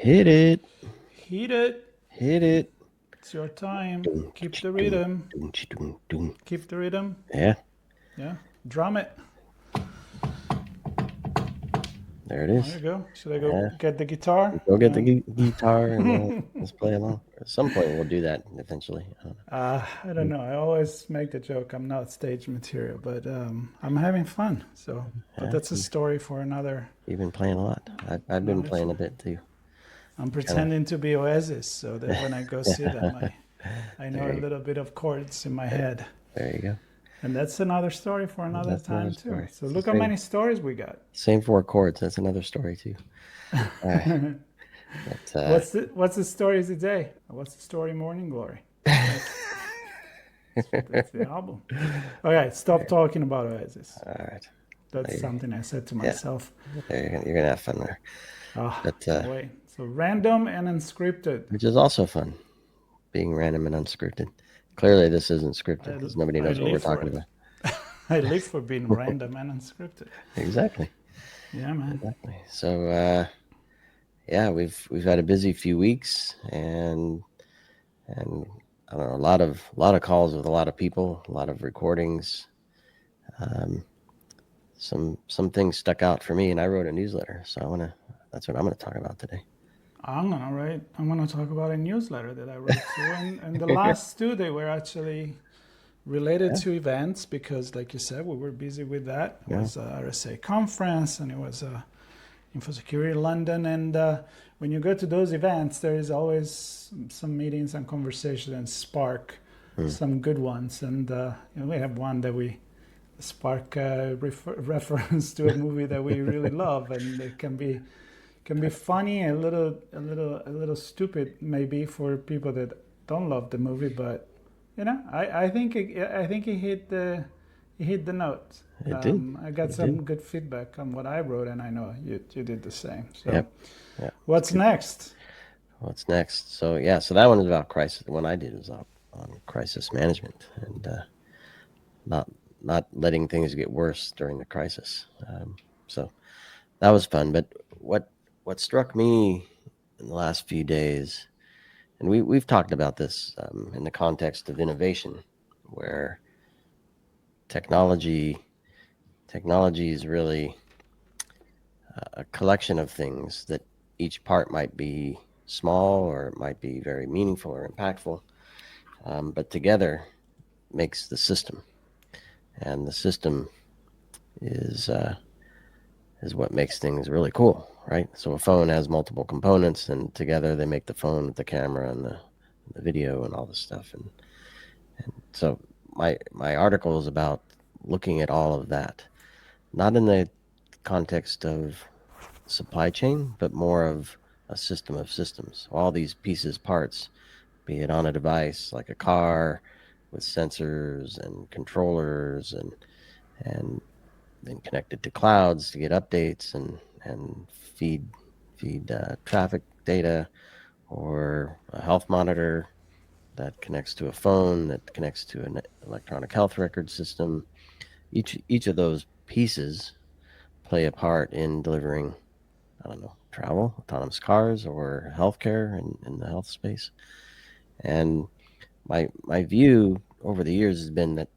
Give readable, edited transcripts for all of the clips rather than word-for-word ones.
Hit it. Heat it. Hit it. It's your time. Keep the rhythm. Keep the rhythm. Yeah. Yeah. Drum it. There it is. There you go. Should I go get the guitar? Go get the guitar and let's play along. At some point, we'll do that eventually. I don't know. I always make the joke I'm not stage material, but I'm having fun. So, but that's a story for another. You've been playing a lot. I've been playing a bit too. I'm pretending to be Oasis so that when I go see them, I know a little bit of chords in my head. There you go. And that's another story for another time too. So look how many stories we got. Same 4 chords. That's another story too. Right. But, what's the story today? What's the story, Morning Glory? That's the album. Okay, stop talking about Oasis. All right. That's something I said to myself. You're gonna have fun there. Wait. So Random and Unscripted, which is also fun. Being random and unscripted. Clearly, this isn't scripted because nobody knows what we're talking about. I live for being random and unscripted. Exactly. Yeah, man. Exactly. So, we've had a busy few weeks, and I don't know, a lot of calls with a lot of people, a lot of recordings. Some things stuck out for me, and I wrote a newsletter, so that's what I'm gonna talk about today. I'm gonna talk about a newsletter that I wrote too, and the last 2 they were actually related to events because, like you said, we were busy with that. It was a RSA conference, and it was InfoSecurity London, and when you go to those events, there is always some meetings and conversations and spark some good ones, and we have one that we spark reference to a movie that we really love, and it can be funny, a little stupid maybe for people that don't love the movie, but I think it hit the note. It did. I got some good feedback on what I wrote, and I know you did the same. So, yep. What's next? What's next? So that one is about crisis. The one I did was on crisis management and not letting things get worse during the crisis. So that was fun. But what struck me in the last few days, and we've talked about this in the context of innovation, where technology is really a collection of things that each part might be small or it might be very meaningful or impactful, but together makes the system, and the system is what makes things really cool, right? So a phone has multiple components, and together they make the phone with the camera and the video and all this stuff. And so my article is about looking at all of that, not in the context of supply chain, but more of a system of systems. All these pieces, parts, be it on a device like a car with sensors and controllers and then connected to clouds to get updates and feed traffic data, or a health monitor that connects to a phone that connects to an electronic health record system. Each of those pieces play a part in delivering, travel, autonomous cars, or healthcare in the health space. And my view over the years has been that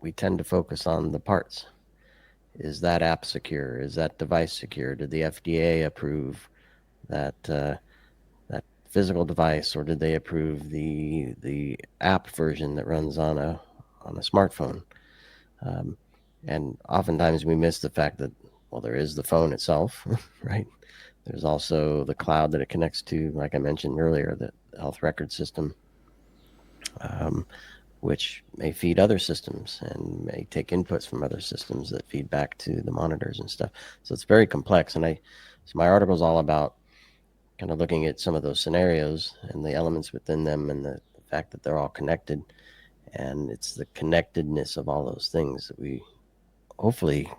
we tend to focus on the parts. Is that app secure? Is that device secure? Did the FDA approve that physical device, or did they approve the app version that runs on a smartphone? And oftentimes we miss the fact that, well, there is the phone itself, right? There's also the cloud that it connects to, like I mentioned earlier, the health record system, which may feed other systems and may take inputs from other systems that feed back to the monitors and stuff. So it's very complex. And so my article is all about kind of looking at some of those scenarios and the elements within them, and the fact that they're all connected. And it's the connectedness of all those things that we hopefully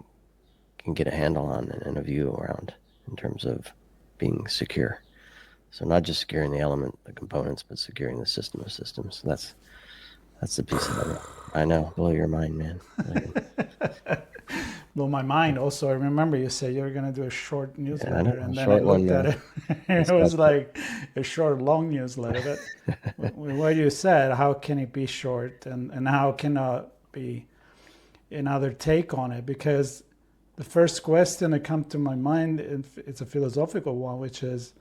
can get a handle on and a view around in terms of being secure. So not just securing the components, but securing the system of systems. That's the piece of it. I know, blow your mind, man. Blew my mind. Also, I remember you said you were going to do a short Yeah, I newsletter, know, a and then I short one. looked at it. It was like a short, long newsletter. But what you said, how can it be short, and how can it be another take on it? Because the first question that comes to my mind, it's a philosophical one, which is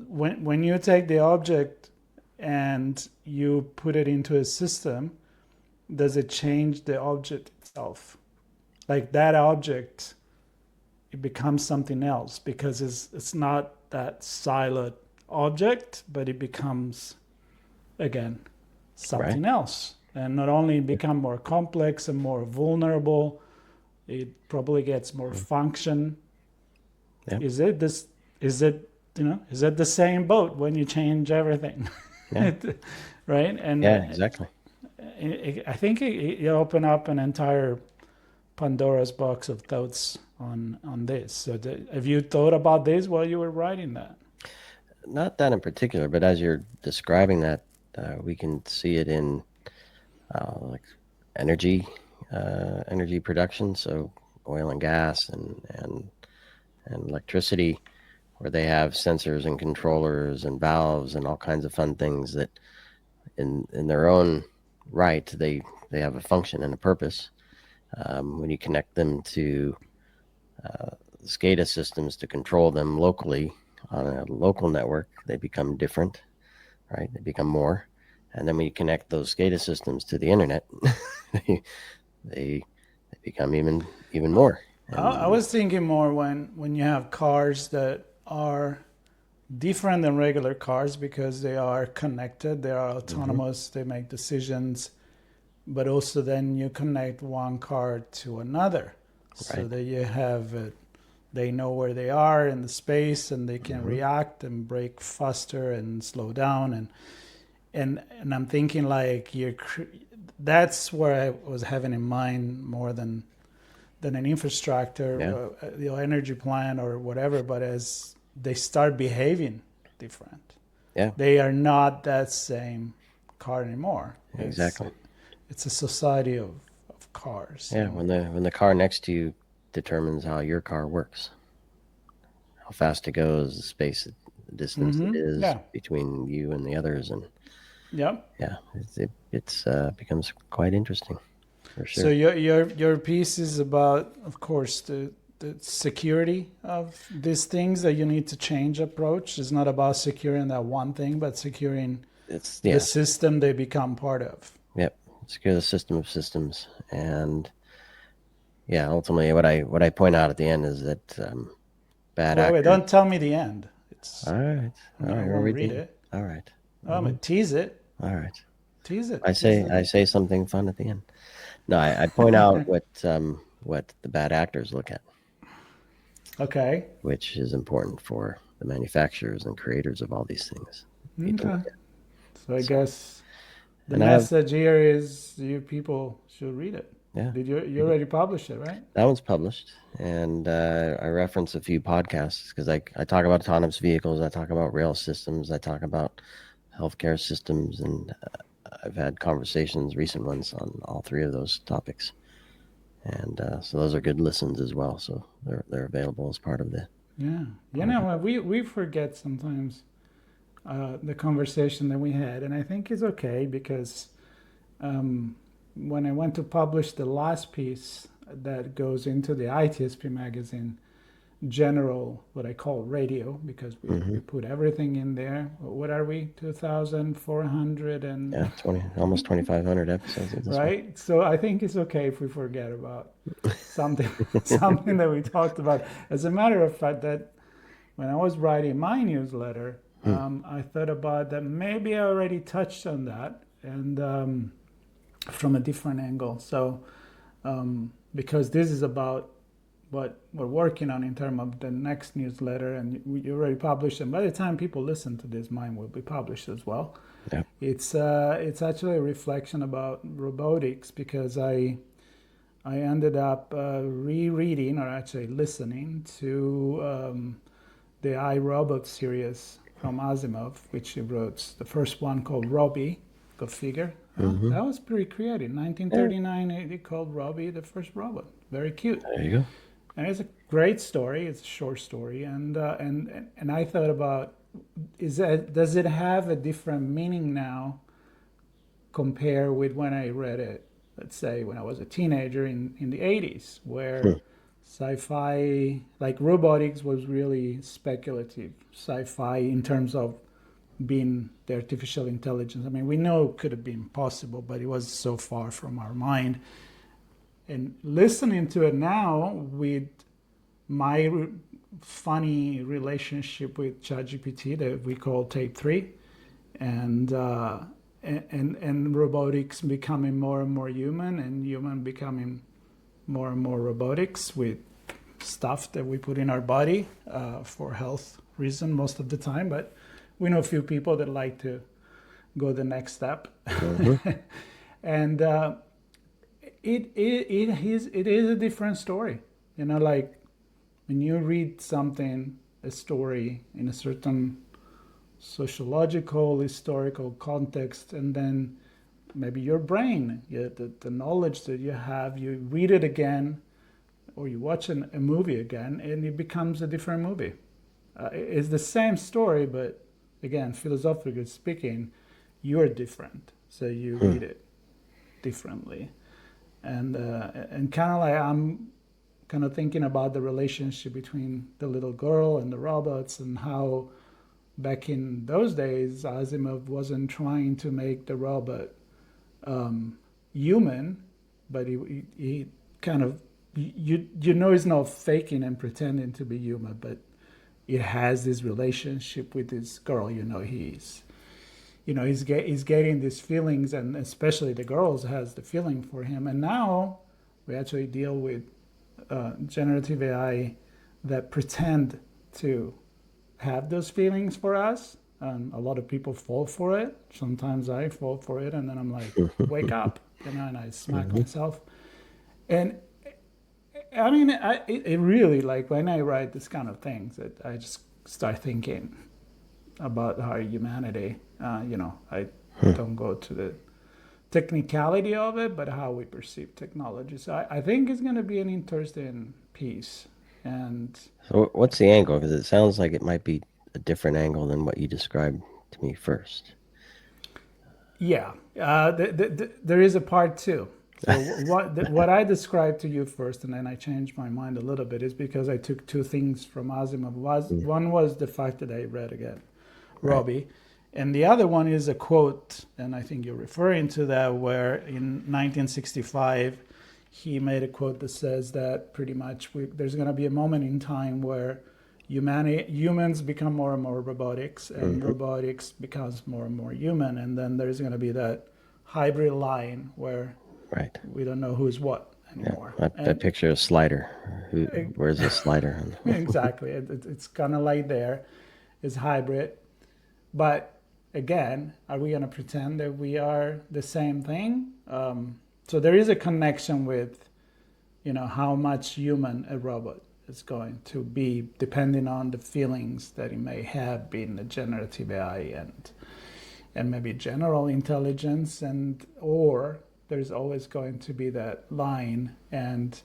when you take the object and you put it into a system, does it change the object itself? Like that object, it becomes something else because it's not that siloed object, but it becomes again something Right. else. And not only become more complex and more vulnerable, it probably gets more function. Yeah. Is it this? Is it Is it the same boat when you change everything? Yeah. Right? And Yeah. Exactly. I think it opened up an entire Pandora's box of thoughts on this. So have you thought about this while you were writing that? Not that in particular, but as you're describing that, we can see it in like energy production. So oil and gas and electricity, where they have sensors and controllers and valves and all kinds of fun things that in their own right, they have a function and a purpose. When you connect them to SCADA systems to control them locally on a local network, they become different, right? They become more. And then when you connect those SCADA systems to the internet, they become even more. I And was thinking more when you have cars that are different than regular cars because they are connected, they are autonomous, they make decisions, but also then you connect one car to another so right, that you have they know where they are in the space and they can react and brake faster and slow down and I'm thinking like that's where I was having in mind more than an infrastructure, energy plant or whatever, but as they start behaving different, yeah, they are not that same car anymore. exactly. It's a society of cars. Yeah, And when the car next to you determines how your car works, how fast it goes, the space, the distance it is yeah, between you and the others, and yep. yeah, it's becomes quite interesting for So sure. your piece is about, of course, the security of these things that you need to change approach. It's not about securing that one thing, but securing It's the yeah, system they become part of. yep. Secure the system of systems, and yeah, ultimately, what I point out at the end is that bad Wait, actors. don't tell me the end. All right, I all right, we're won't read reading. it. All right, Tease it. all right. Tease it. I say something fun at the end. No, I point out what the bad actors look at, Okay. which is important for the manufacturers and creators of all these things. Need to Okay. look at. So I So, guess the and I have message here is you people should read it. yeah, Did you already publish it, right? that one's published, and I reference a few podcasts because I talk about autonomous vehicles, I talk about rail systems, I talk about healthcare systems, and I've had conversations, recent ones, on all three of those topics. And so those are good listens as well. So they're available as part of the Yeah. You part of know, we forget sometimes the conversation that we had, and I think it's okay because when I went to publish the last piece that goes into the ITSP magazine, general, what I call radio, because we put everything in there. What are we? 2,400 and yeah, 20 almost 2,500 episodes of this one. right? So I think it's okay if we forget about something something that we talked about. As a matter of fact, that when I was writing my newsletter, I thought about that maybe I already touched on that and from a different angle. So because this is about what we're working on in terms of the next newsletter, and you already published, and by the time people listen to this, mine will be published as well. Yeah. It's actually a reflection about robotics because I ended up rereading, or actually listening to the I, Robot series from Asimov, which he wrote. The first one called Robbie, go figure. Mm-hmm. That was pretty creative. Yeah, 1939, he called Robbie the first robot. Very cute. there you go. And it's a great story. It's a short story, and I thought about, does it have a different meaning now compared with when I read it? Let's say when I was a teenager in the 80s, where sci-fi, like robotics, was really speculative sci-fi in terms of being the artificial intelligence. I mean, we know it could have been possible, but it was so far from our mind. And listening to it now with my funny relationship with ChatGPT that we call Tape 3, and robotics becoming more and more human, and human becoming more and more robotics with stuff that we put in our body for health reason most of the time. But we know a few people that like to go the next step. Mm-hmm. And it is a different story. You know, like when you read something, a story in a certain sociological, historical context, and then maybe your brain, the knowledge that you have, you read it again, or you watch a movie again, and it becomes a different movie. It's the same story, but again, philosophically speaking, you're different, so you read it differently. And kind of like I'm kind of thinking about the relationship between the little girl and the robots, and how back in those days Asimov wasn't trying to make the robot human, but he kind of, you know, he's not faking and pretending to be human, but it has this relationship with this girl. You know, he's getting these feelings, and especially the girls has the feeling for him. And now we actually deal with generative AI that pretend to have those feelings for us. And a lot of people fall for it. Sometimes I fall for it, and then I'm like, wake up, you know, and I smack myself. And I mean, it really, like when I write this kind of things, that I just start thinking about how humanity, I don't go to the technicality of it, but how we perceive technology. So I think it's going to be an interesting piece. And So, what's the angle? Because it sounds like it might be a different angle than what you described to me first. yeah, there is a part two. So what I described to you first, and then I changed my mind a little bit, is because I took two things from Asimov. One was the fact that I read again Robbie, and the other one is a quote, and I think you're referring to that, where in 1965 he made a quote that says that pretty much there's going to be a moment in time where humans become more and more robotics, and robotics becomes more and more human, and then there's going to be that hybrid line where we don't know who's what anymore. Yeah, I picture a slider. Where's the slider? Exactly. It's kind of like there. It's hybrid. But again, are we going to pretend that we are the same thing? So there is a connection with, how much human a robot is going to be, depending on the feelings that it may have been a generative AI and maybe general intelligence, or there's always going to be that line, and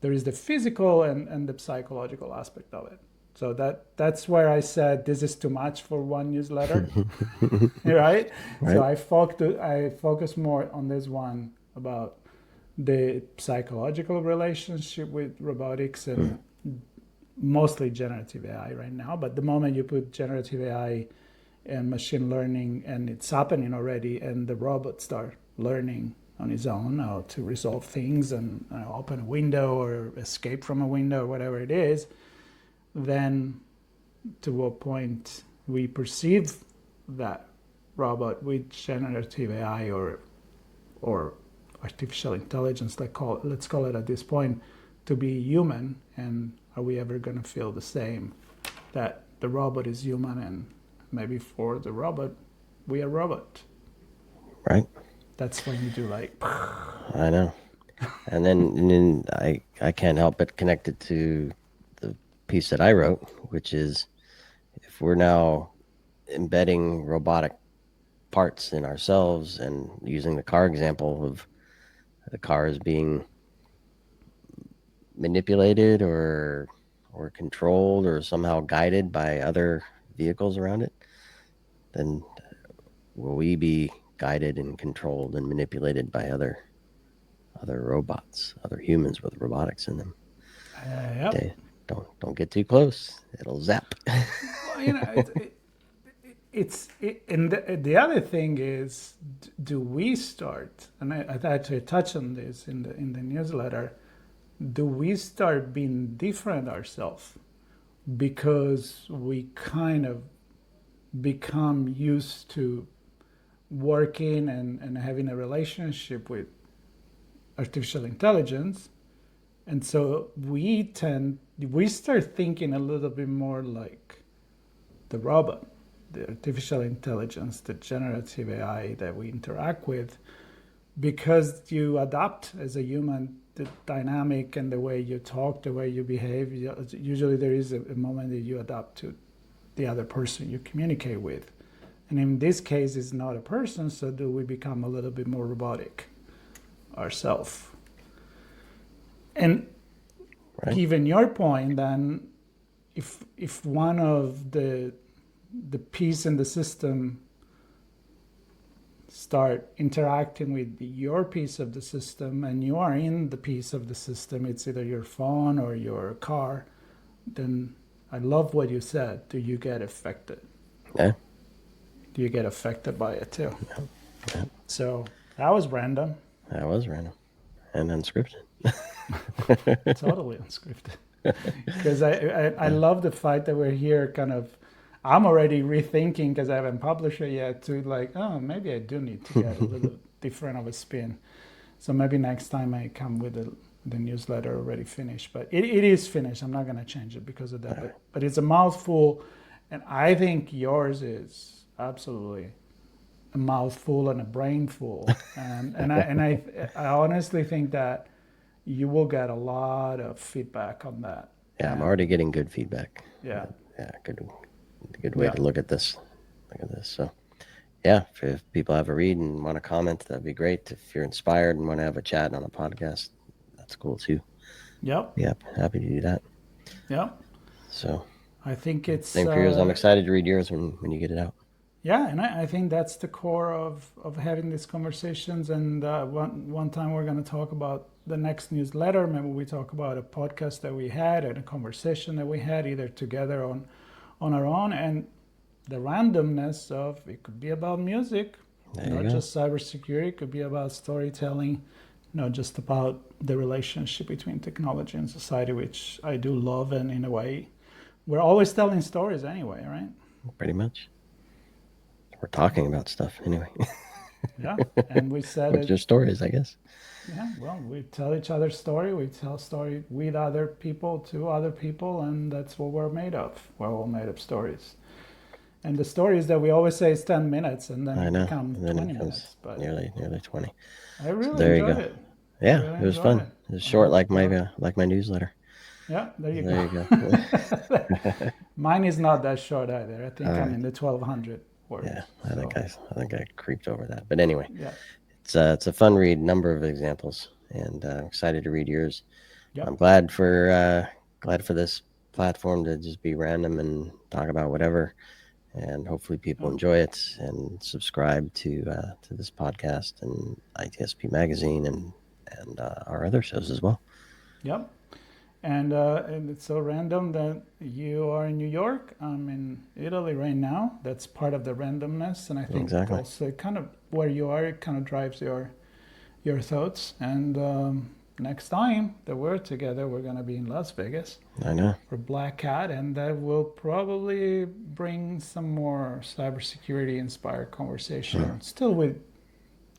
there is the physical and the psychological aspect of it. So that's where I said this is too much for one newsletter, right? So I focus more on this one about the psychological relationship with robotics and mostly generative AI right now. But the moment you put generative AI and machine learning, and it's happening already, and the robots start learning on his own how to resolve things and open a window or escape from a window or whatever it is, then to what point we perceive that robot with generative AI or artificial intelligence, let's call it at this point, to be human, and are we ever going to feel the same, that the robot is human, and maybe for the robot we are robot. Right. That's when you do like. I know. And then I can't help but connect it to the piece that I wrote, which is if we're now embedding robotic parts in ourselves and using the car example of the car as being manipulated or controlled or somehow guided by other vehicles around it, then will we be guided and controlled and manipulated by other robots, other humans with robotics in them? Yep. They, don't get too close. It'll zap. Well, and the other thing is, do we start? And I actually touched on this in the newsletter. Do we start being different ourselves because we kind of become used to working and having a relationship with artificial intelligence, and so we start thinking a little bit more like the robot, the artificial intelligence, the generative AI that we interact with, because you adapt as a human the dynamic and the way you talk, the way you behave. Usually there is a moment that you adapt to the other person you communicate with. And in this case, it's not a person, so do we become a little bit more robotic ourselves? And Right? given your point, then if one of the piece in the system start interacting with your piece of the system and you are in the piece of the system, it's either your phone or your car, then I love what you said. Do you get affected? Yeah. Do you get affected by it too? Yeah. So that was random, That was random and unscripted. totally unscripted. Because I love the fact that we're here kind of, I'm already rethinking because I haven't published it yet to like, oh, maybe I do need to get a little different of a spin. So maybe next time I come with the newsletter already finished. But it is finished. I'm not going to change it because of that. But it's a mouthful. And I think yours is absolutely a mouthful and a brainful. I honestly think that you will get a lot of feedback on that. Yeah, I'm already getting good feedback. Yeah. Yeah, good way to look at this. So, yeah, if people have a read and want to comment, that'd be great. If you're inspired and want to have a chat on a podcast, that's cool too. Yep. Yep, happy to do that. Yep. So, I think it's same for yours. I'm excited to read yours when you get it out. yeah, and I think that's the core of having these conversations. And one time we're going to talk about the next newsletter. Maybe we talk about a podcast that we had and a conversation that we had either together on our own, and the randomness of it could be about music, not just cybersecurity. It could be about storytelling, not just about the relationship between technology and society, which I do love. And in a way, we're always telling stories anyway, right? Pretty much. We're talking about stuff anyway. Yeah, and we said it's just stories, I guess. Yeah, well, we tell each other's story. We tell story with other people to other people, and that's what we're made of. We're all made of stories. And the stories that we always say is 10 minutes, and then it becomes 20 minutes. But nearly 20. I really enjoyed it. Yeah, it was fun. It was short, like my newsletter. Yeah, there you go. Mine is not that short either. I think I'm in the 1,200 words. Yeah, I think I creeped over that. But anyway, yeah, it's a fun read, number of examples, and excited to read yours. Yep. I'm glad for this platform to just be random and talk about whatever, and hopefully people enjoy it and subscribe to this podcast and ITSP Magazine and our other shows as well. Yep. And it's so random that you are in New York. I'm in Italy right now. That's part of the randomness, and I think also kind of where you are, it kind of drives your thoughts. And next time that we're together, we're going to be in Las Vegas. I know. For Black Hat, and that will probably bring some more cybersecurity inspired conversation, still with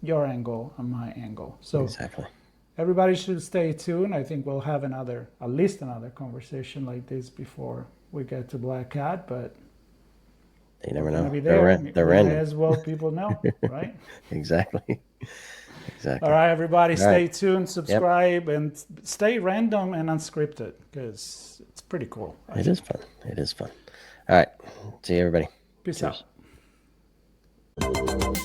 your angle and my angle. So exactly. Everybody should stay tuned. I think we'll have at least another conversation like this before we get to Black Hat, but you never know. Be there. They're random. As well, people know, right? Exactly. All Exactly. right, everybody, All stay right. tuned, Yep. subscribe, and stay random and unscripted because it's pretty cool. It is fun. It is fun. All right. See you, everybody. Peace Cheers. out.